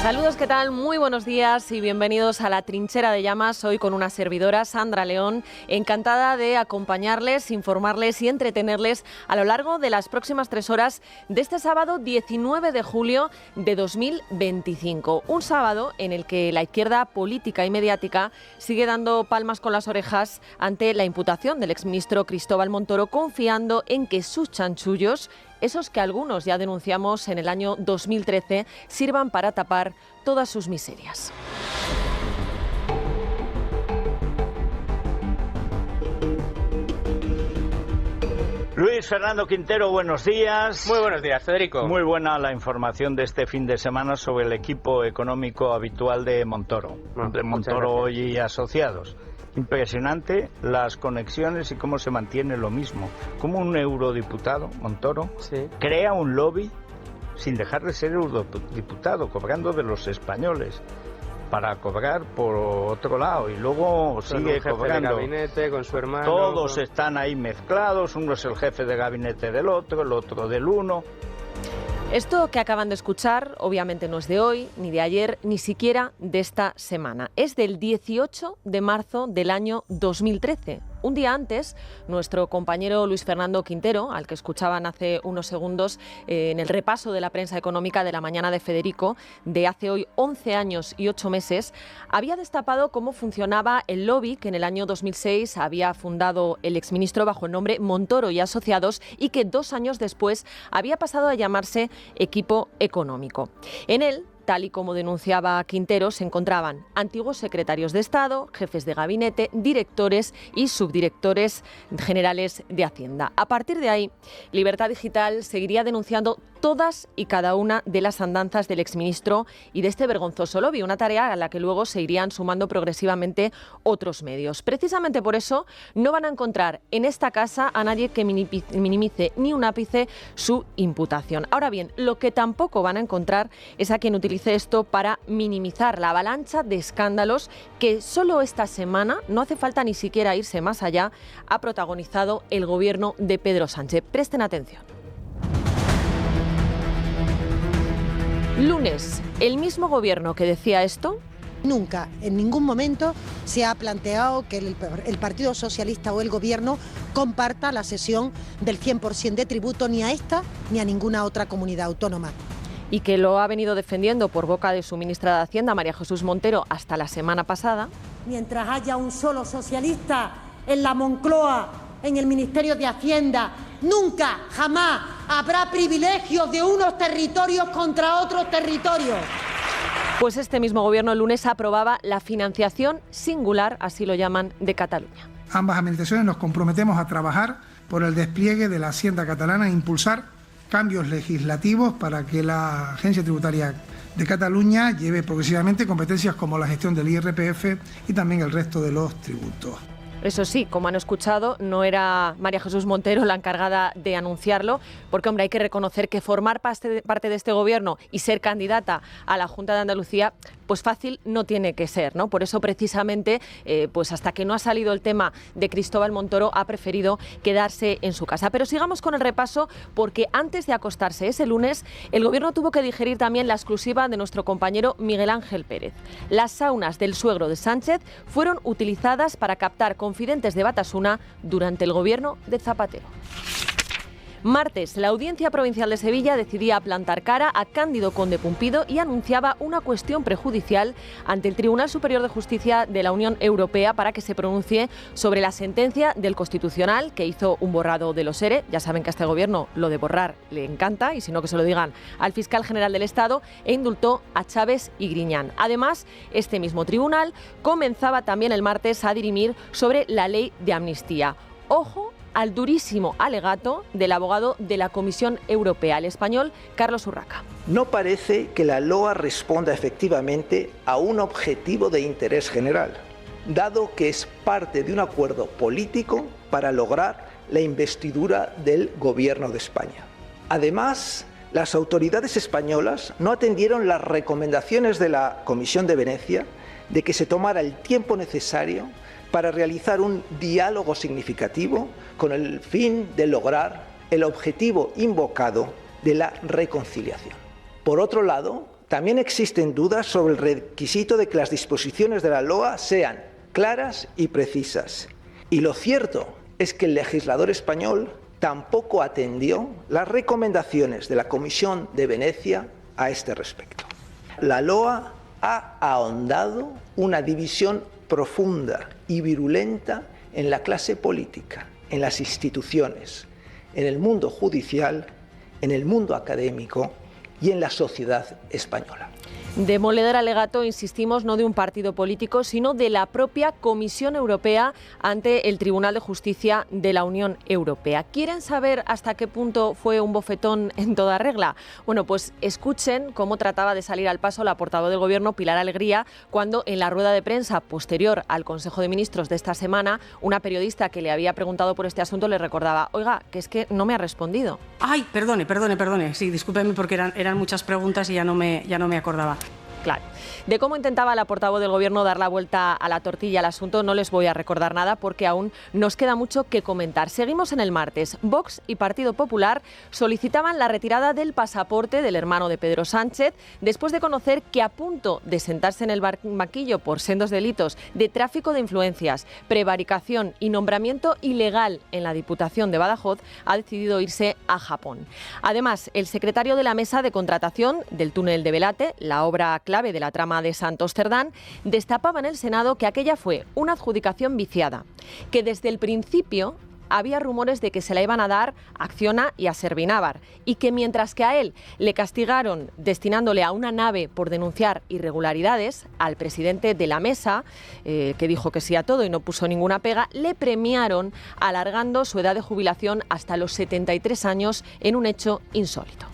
Saludos, ¿qué tal? Muy buenos días y bienvenidos a La Trinchera de Llamas, hoy con una servidora, Sandra León, encantada de acompañarles, informarles y entretenerles a lo largo de las próximas 3 horas de este sábado 19 de julio de 2025. Un sábado en el que la izquierda política y mediática sigue dando palmas con las orejas ante la imputación del exministro Cristóbal Montoro, confiando en que sus chanchullos, esos que algunos ya denunciamos en el año 2013, sirvan para tapar todas sus miserias. Luis Fernando Quintero, buenos días. Muy buenos días, Federico. Muy buena la información de este fin de semana sobre el equipo económico habitual de Montoro, de Montoro y Asociados. Impresionante las conexiones y cómo se mantiene lo mismo. Como un eurodiputado, Montoro, crea un lobby sin dejar de ser eurodiputado, cobrando de los españoles, para cobrar por otro lado, y luego sigue cobrando. De gabinete, con su hermano. Todos están ahí mezclados, uno es el jefe de gabinete del otro, el otro del uno. Esto que acaban de escuchar obviamente no es de hoy, ni de ayer, ni siquiera de esta semana. Es del 18 de marzo del año 2013. Un día antes, nuestro compañero Luis Fernando Quintero, al que escuchaban hace unos segundos en el repaso de la prensa económica de la mañana de Federico, de hace hoy 11 años y 8 meses, había destapado cómo funcionaba el lobby que en el año 2006 había fundado el exministro bajo el nombre Montoro y Asociados y que 2 años después había pasado a llamarse Equipo Económico. En él, tal y como denunciaba Quintero, se encontraban antiguos secretarios de Estado, jefes de gabinete, directores y subdirectores generales de Hacienda. A partir de ahí, Libertad Digital seguiría denunciando todas y cada una de las andanzas del exministro y de este vergonzoso lobby, una tarea a la que luego se irían sumando progresivamente otros medios. Precisamente por eso no van a encontrar en esta casa a nadie que minimice ni un ápice su imputación. Ahora bien, lo que tampoco van a encontrar es a quien utilice esto para minimizar la avalancha de escándalos que solo esta semana, no hace falta ni siquiera irse más allá, ha protagonizado el gobierno de Pedro Sánchez. Presten atención. Lunes, el mismo gobierno que decía esto. Nunca, en ningún momento, se ha planteado que el Partido Socialista o el Gobierno comparta la cesión del 100% de tributo ni a esta ni a ninguna otra comunidad autónoma. Y que lo ha venido defendiendo por boca de su ministra de Hacienda, María Jesús Montero, hasta la semana pasada. Mientras haya un solo socialista en la Moncloa, en el Ministerio de Hacienda, nunca, jamás habrá privilegios de unos territorios contra otros territorios. Pues este mismo gobierno el lunes aprobaba la financiación singular, así lo llaman, de Cataluña. Ambas administraciones nos comprometemos a trabajar por el despliegue de la Hacienda catalana e impulsar cambios legislativos para que la Agencia Tributaria de Cataluña lleve progresivamente competencias como la gestión del IRPF y también el resto de los tributos. Eso sí, como han escuchado, no era María Jesús Montero la encargada de anunciarlo, porque, hombre, hay que reconocer que formar parte de este gobierno y ser candidata a la Junta de Andalucía, pues fácil no tiene que ser, ¿no? Por eso, precisamente, pues hasta que no ha salido el tema de Cristóbal Montoro, ha preferido quedarse en su casa. Pero sigamos con el repaso, porque antes de acostarse ese lunes, el gobierno tuvo que digerir también la exclusiva de nuestro compañero Miguel Ángel Pérez. Las saunas del suegro de Sánchez fueron utilizadas para captar confidentes de Batasuna durante el gobierno de Zapatero. Martes, la Audiencia Provincial de Sevilla decidía plantar cara a Cándido Conde Pumpido y anunciaba una cuestión prejudicial ante el Tribunal Superior de Justicia de la Unión Europea para que se pronuncie sobre la sentencia del Constitucional que hizo un borrado de los ERE. Ya saben que a este gobierno lo de borrar le encanta, y si no que se lo digan al fiscal general del Estado, e indultó a Chávez y Griñán. Además, este mismo tribunal comenzaba también el martes a dirimir sobre la ley de amnistía. Ojo al durísimo alegato del abogado de la Comisión Europea, el español Carlos Urraca. No parece que la LOA responda efectivamente a un objetivo de interés general, dado que es parte de un acuerdo político para lograr la investidura del Gobierno de España. Además, las autoridades españolas no atendieron las recomendaciones de la Comisión de Venecia de que se tomara el tiempo necesario para realizar un diálogo significativo con el fin de lograr el objetivo invocado de la reconciliación. Por otro lado, También existen dudas sobre el requisito de que las disposiciones de la LOA sean claras y precisas. Y lo cierto es que el legislador español tampoco atendió las recomendaciones de la Comisión de Venecia a este respecto. La LOA ha ahondado una división profunda y virulenta en la clase política, en las instituciones, en el mundo judicial, en el mundo académico y en la sociedad española. Demoledor alegato, insistimos, no de un partido político, sino de la propia Comisión Europea ante el Tribunal de Justicia de la Unión Europea. ¿Quieren saber hasta qué punto fue un bofetón en toda regla? Bueno, pues escuchen cómo trataba de salir al paso la portavoz del Gobierno, Pilar Alegría, cuando en la rueda de prensa posterior al Consejo de Ministros de esta semana, una periodista que le había preguntado por este asunto le recordaba: oiga, que es que no me ha respondido. Ay, perdone. Sí, discúlpeme porque eran muchas preguntas y ya no me acordaba. Claro. De cómo intentaba la portavoz del Gobierno dar la vuelta a la tortilla al asunto no les voy a recordar nada porque aún nos queda mucho que comentar. Seguimos en el martes. Vox y Partido Popular solicitaban la retirada del pasaporte del hermano de Pedro Sánchez después de conocer que, a punto de sentarse en el banquillo por sendos delitos de tráfico de influencias, prevaricación y nombramiento ilegal en la Diputación de Badajoz, ha decidido irse a Japón. Además, el secretario de la Mesa de Contratación del túnel de Belate, la obra clave de la trama de Santos Cerdán, destapaba en el Senado que aquella fue una adjudicación viciada, que desde el principio había rumores de que se la iban a dar a Acciona y a Servinávar, y que mientras que a él le castigaron destinándole a una nave por denunciar irregularidades, al presidente de la mesa, que dijo que sí a todo y no puso ninguna pega, le premiaron alargando su edad de jubilación hasta los 73 años en un hecho insólito.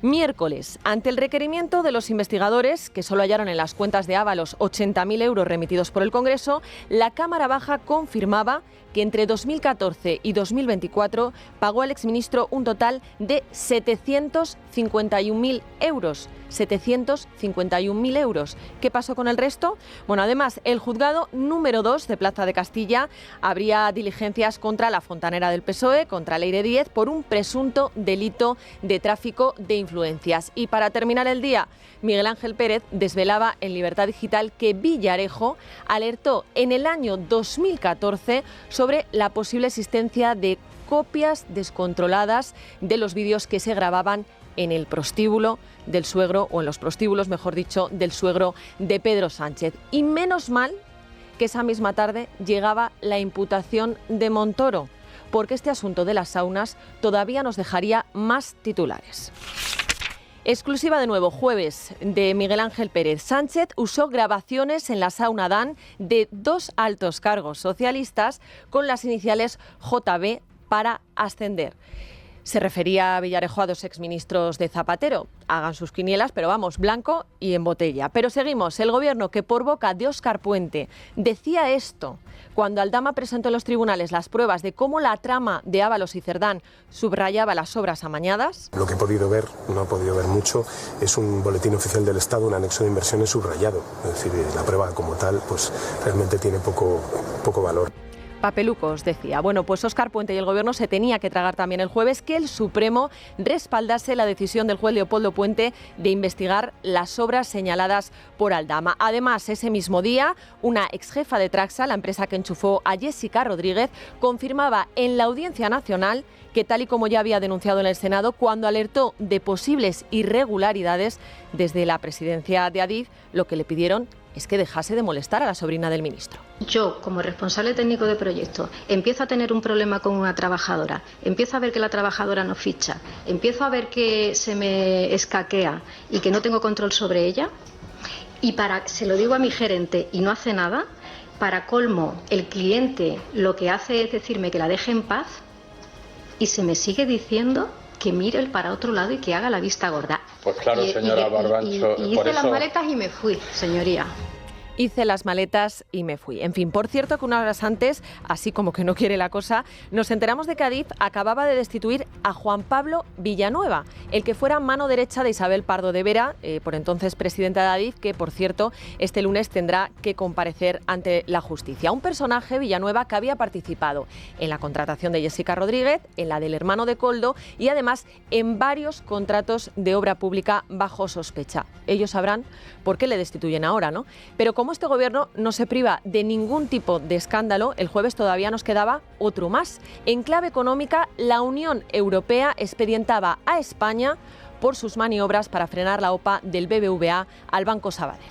Miércoles, ante el requerimiento de los investigadores, que solo hallaron en las cuentas de Ábalos 80.000 euros remitidos por el Congreso, la Cámara Baja confirmaba que entre 2014 y 2024 pagó al exministro un total de 751.000 euros. 751.000 euros. ¿Qué pasó con el resto? Bueno, además, el juzgado número 2 de Plaza de Castilla abría diligencias contra la fontanera del PSOE, contra Leire Díez, por un presunto delito de tráfico de influencias. Y para terminar el día, Miguel Ángel Pérez desvelaba en Libertad Digital que Villarejo alertó en el año 2014 sobre la posible existencia de copias descontroladas de los vídeos que se grababan en el prostíbulo del suegro, o en los prostíbulos, mejor dicho, del suegro de Pedro Sánchez. Y menos mal que esa misma tarde llegaba la imputación de Montoro, porque este asunto de las saunas todavía nos dejaría más titulares. Exclusiva de nuevo, jueves, de Miguel Ángel Pérez. Sánchez usó grabaciones en la sauna Dan de 2 altos cargos socialistas con las iniciales JB para ascender. Se refería a Villarejo a 2 exministros de Zapatero. Hagan sus quinielas, pero vamos, blanco y en botella. Pero seguimos. El Gobierno, que por boca de Óscar Puente decía esto cuando Aldama presentó en los tribunales las pruebas de cómo la trama de Ábalos y Cerdán subrayaba las obras amañadas. Lo que he podido ver, no he podido ver mucho, es un boletín oficial del Estado, un anexo de inversiones subrayado. Es decir, la prueba como tal, pues realmente tiene poco valor. Papelucos, decía. Bueno, pues Óscar Puente y el Gobierno se tenía que tragar también el jueves que el Supremo respaldase la decisión del juez Leopoldo Puente de investigar las obras señaladas por Aldama. Además, ese mismo día, una exjefa de Traxa, la empresa que enchufó a Jessica Rodríguez, confirmaba en la Audiencia Nacional que, tal y como ya había denunciado en el Senado, cuando alertó de posibles irregularidades desde la presidencia de Adif, lo que le pidieron es que dejase de molestar a la sobrina del ministro. Yo, como responsable técnico de proyecto, empiezo a tener un problema con una trabajadora, empiezo a ver que la trabajadora no ficha, empiezo a ver que se me escaquea y que no tengo control sobre ella, y se lo digo a mi gerente y no hace nada. Para colmo, el cliente lo que hace es decirme que la deje en paz y se me sigue diciendo que mire para otro lado y que haga la vista gorda. Pues claro, señora Barbancho. Y hice las maletas y me fui, señoría. Hice las maletas y me fui. En fin, por cierto que unas horas antes, así como que no quiere la cosa, nos enteramos de que Adif acababa de destituir a Juan Pablo Villanueva, el que fuera mano derecha de Isabel Pardo de Vera, por entonces presidenta de Adif, que por cierto este lunes tendrá que comparecer ante la justicia. Un personaje, Villanueva, que había participado en la contratación de Jessica Rodríguez, en la del hermano de Koldo y además en varios contratos de obra pública bajo sospecha. Ellos sabrán por qué le destituyen ahora, ¿no? Pero como este gobierno no se priva de ningún tipo de escándalo, el jueves todavía nos quedaba otro más. En clave económica, la Unión Europea expedientaba a España por sus maniobras para frenar la OPA del BBVA al Banco Sabadell.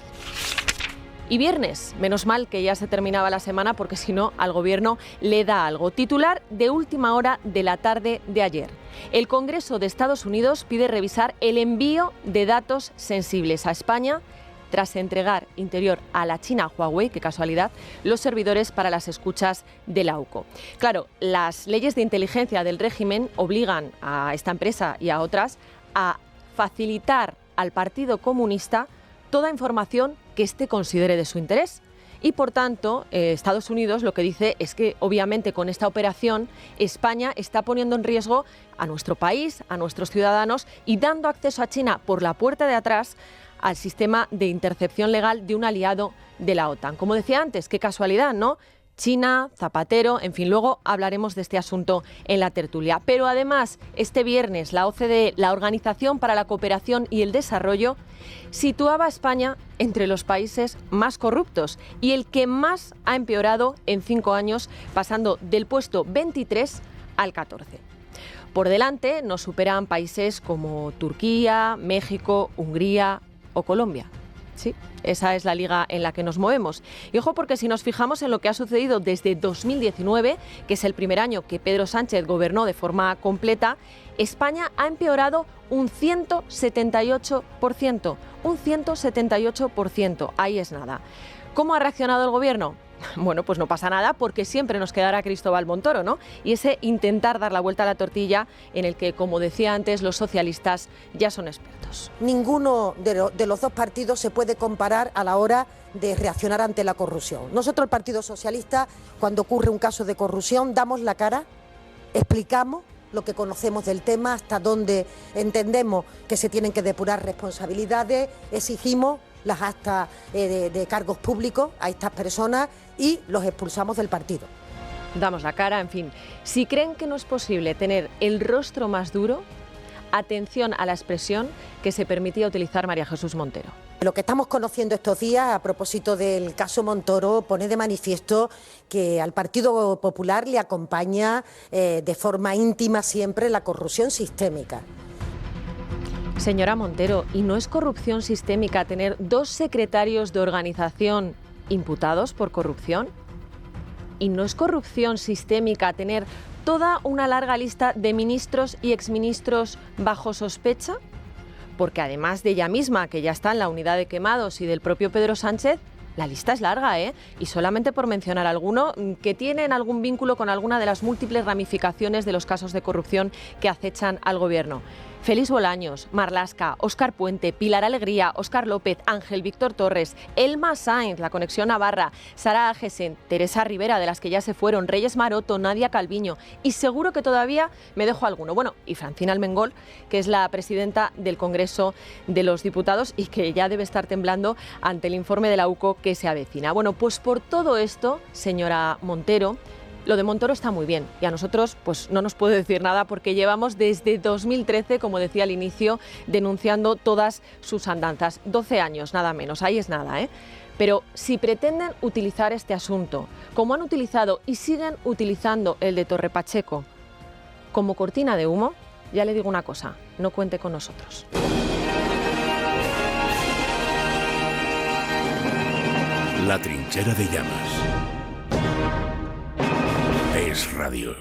Y viernes, menos mal que ya se terminaba la semana porque si no al gobierno le da algo. Titular de última hora de la tarde de ayer. El Congreso de Estados Unidos pide revisar el envío de datos sensibles a España tras entregar interior a la China Huawei, qué casualidad, los servidores para las escuchas de la UCO. Claro, las leyes de inteligencia del régimen obligan a esta empresa y a otras a facilitar al Partido Comunista toda información que éste considere de su interés. Y por tanto, Estados Unidos lo que dice es que obviamente con esta operación España está poniendo en riesgo a nuestro país, a nuestros ciudadanos y dando acceso a China por la puerta de atrás al sistema de intercepción legal de un aliado de la OTAN. Como decía antes, qué casualidad, ¿no? China, Zapatero, en fin, luego hablaremos de este asunto en la tertulia. Pero además, este viernes la OCDE, la Organización para la Cooperación y el Desarrollo, situaba a España entre los países más corruptos y el que más ha empeorado en 5 años, pasando del puesto 23 al 14. Por delante nos superan países como Turquía, México, Hungría o Colombia. Sí, esa es la liga en la que nos movemos. Y ojo, porque si nos fijamos en lo que ha sucedido desde 2019, que es el primer año que Pedro Sánchez gobernó de forma completa, España ha empeorado un 178%. Un 178%. Ahí es nada. ¿Cómo ha reaccionado el gobierno? Bueno, pues no pasa nada porque siempre nos quedará Cristóbal Montoro, ¿no? Y ese intentar dar la vuelta a la tortilla en el que, como decía antes, los socialistas ya son expertos. Ninguno de los dos partidos se puede comparar a la hora de reaccionar ante la corrupción. Nosotros, el Partido Socialista, cuando ocurre un caso de corrupción, damos la cara, explicamos lo que conocemos del tema, hasta dónde entendemos que se tienen que depurar responsabilidades, exigimos las actas de cargos públicos a estas personas y los expulsamos del partido. Damos la cara, en fin. Si creen que no es posible tener el rostro más duro, atención a la expresión que se permitía utilizar María Jesús Montero. Lo que estamos conociendo estos días a propósito del caso Montoro pone de manifiesto que al Partido Popular le acompaña de forma íntima siempre la corrupción sistémica. Señora Montero, ¿y no es corrupción sistémica tener 2 secretarios de organización imputados por corrupción? ¿Y no es corrupción sistémica tener toda una larga lista de ministros y exministros bajo sospecha? Porque además de ella misma, que ya está en la unidad de quemados, y del propio Pedro Sánchez, la lista es larga, ¿eh? Y solamente por mencionar alguno que tienen algún vínculo con alguna de las múltiples ramificaciones de los casos de corrupción que acechan al gobierno. Félix Bolaños, Marlaska, Óscar Puente, Pilar Alegría, Óscar López, Ángel Víctor Torres, Elma Sainz, la Conexión Navarra, Sara Agesen, Teresa Rivera, de las que ya se fueron, Reyes Maroto, Nadia Calviño, y seguro que todavía me dejo alguno. Bueno, y Francina Almengol, que es la presidenta del Congreso de los Diputados y que ya debe estar temblando ante el informe de la UCO que se avecina. Bueno, pues por todo esto, señora Montero, lo de Montoro está muy bien y a nosotros pues no nos puede decir nada porque llevamos desde 2013, como decía al inicio, denunciando todas sus andanzas. 12 años, nada menos, ahí es nada, ¿eh? Pero si pretenden utilizar este asunto, como han utilizado y siguen utilizando el de Torre Pacheco, como cortina de humo, ya le digo una cosa, no cuente con nosotros. La trinchera de llamas. Es radio.